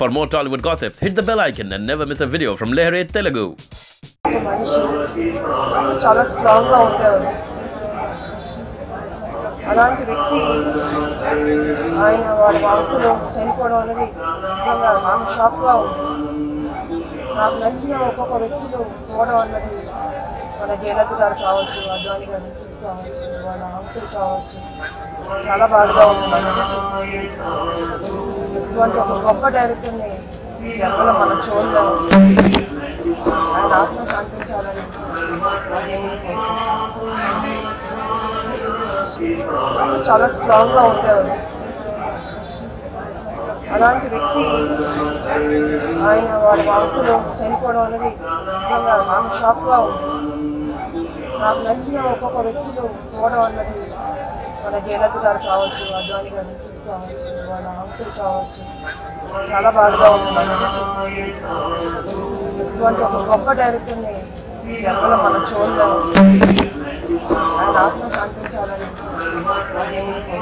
For more Tollywood gossips, hit the bell icon and never miss a video from Lehre Telugu. మనిషి చాలా స్ట్రాంగ్గా ఉండేవారు. అలాంటి వ్యక్తి ఆయన వాడి వాక్కులో చనిపోవడం అనేది నిజంగా నాకు షాక్గా ఉంది. నాకు నచ్చిన ఒక్కొక్క వ్యక్తులు పోవడం అన్నది మన జయలలిత గారు కావచ్చు, అద్వాని గారు మిస్సెస్ కావచ్చు, వాళ్ళ అంకుల్ కావచ్చు, చాలా బాధగా ఉంది. ఇటువంటి ఒక గొప్ప డైరెక్టర్ని జన్మలో మనం చూడలేం. ఆయన ఆత్మ శాంతించాలని దేవుడికి చాలా స్ట్రాంగ్గా ఉండేవారు. అలాంటి వ్యక్తి ఆయన వాడి వాక్కులో చనిపోవడం అనేది నిజంగా నాకు షాక్గా ఉంది. నాకు నచ్చిన ఒక్కొక్క వ్యక్తులు పోవడం అన్నది మన జయలలిత గారు కావచ్చు, అద్వాని గారు మిస్సెస్ కావచ్చు, వాళ్ళ అంకుల్ కావచ్చు, చాలా బాధగా ఉంది. ఇటువంటి ఒక గొప్ప డైరెక్టర్ని జన్మలో మనం చూడలేము. ఆయన ఆత్మ శాంతించాలని దేవుడికి